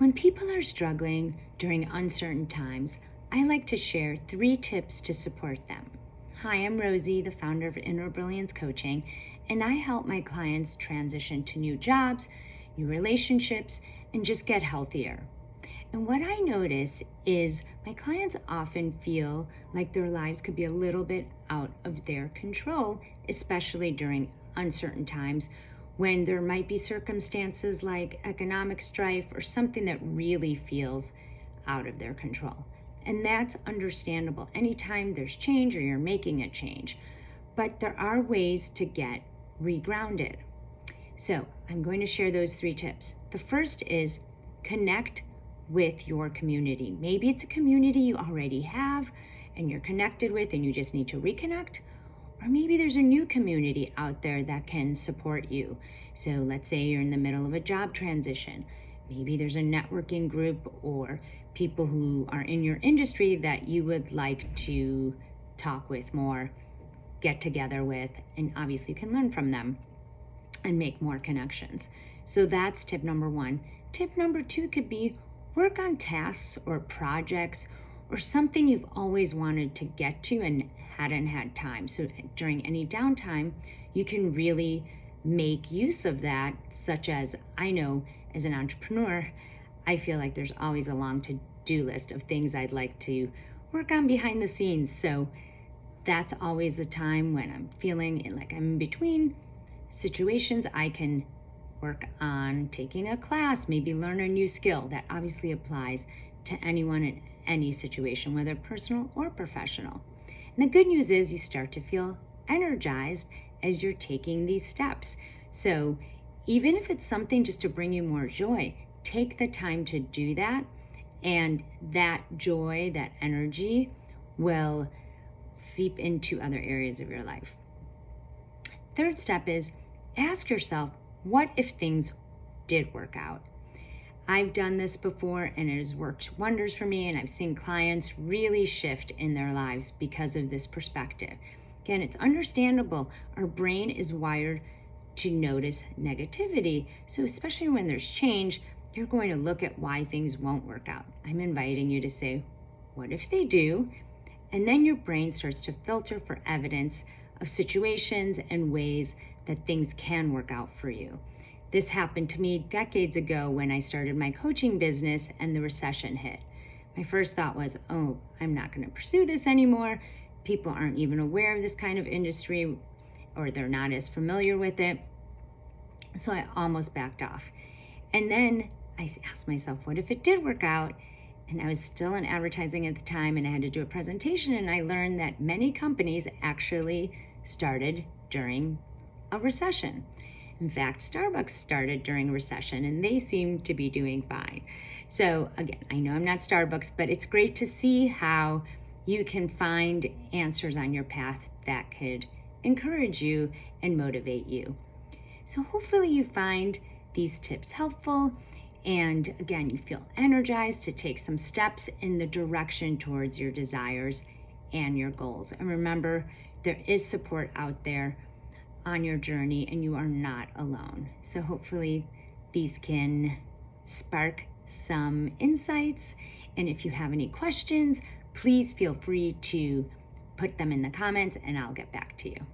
When people are struggling during uncertain times, I like to share 3 tips to support them. Hi, I'm Rosie, the founder of Inner Brilliance Coaching, and I help my clients transition to new jobs, new relationships, and just get healthier. And what I notice is my clients often feel like their lives could be a little bit out of their control, especially during uncertain times when there might be circumstances like economic strife or something that really feels out of their control. And that's understandable anytime there's change or you're making a change. But there are ways to get regrounded. So I'm going to share those 3 tips. The first is connect with your community. Maybe it's a community you already have and you're connected with and you just need to reconnect. Or maybe there's a new community out there that can support you. So let's say you're in the middle of a job transition. Maybe there's a networking group or people who are in your industry that you would like to talk with more, get together with, and obviously you can learn from them and make more connections. So that's tip number 1. Tip number 2 could be work on tasks or projects or something you've always wanted to get to and hadn't had time. So during any downtime, you can really make use of that, such as I know as an entrepreneur, I feel like there's always a long to-do list of things I'd like to work on behind the scenes. So that's always a time when I'm feeling like I'm in between situations. I can work on taking a class, maybe learn a new skill that obviously applies to anyone in any situation, whether personal or professional. And the good news is you start to feel energized as you're taking these steps. So even if it's something just to bring you more joy, take the time to do that. And that joy, that energy will seep into other areas of your life. Third step is ask yourself, what if things did work out? I've done this before and it has worked wonders for me, and I've seen clients really shift in their lives because of this perspective. Again, it's understandable. Our brain is wired to notice negativity. So especially when there's change, you're going to look at why things won't work out. I'm inviting you to say, what if they do? And then your brain starts to filter for evidence of situations and ways that things can work out for you. This happened to me decades ago when I started my coaching business and the recession hit. My first thought was, oh, I'm not going to pursue this anymore. People aren't even aware of this kind of industry, or they're not as familiar with it. So I almost backed off. And then I asked myself, what if it did work out? And I was still in advertising at the time and I had to do a presentation, and I learned that many companies actually started during a recession. In fact, Starbucks started during a recession and they seem to be doing fine. So again, I know I'm not Starbucks, but it's great to see how you can find answers on your path that could encourage you and motivate you. So hopefully you find these tips helpful, and again, you feel energized to take some steps in the direction towards your desires and your goals. And remember, there is support out there on your journey and you are not alone. So hopefully these can spark some insights. And if you have any questions, please feel free to put them in the comments and I'll get back to you.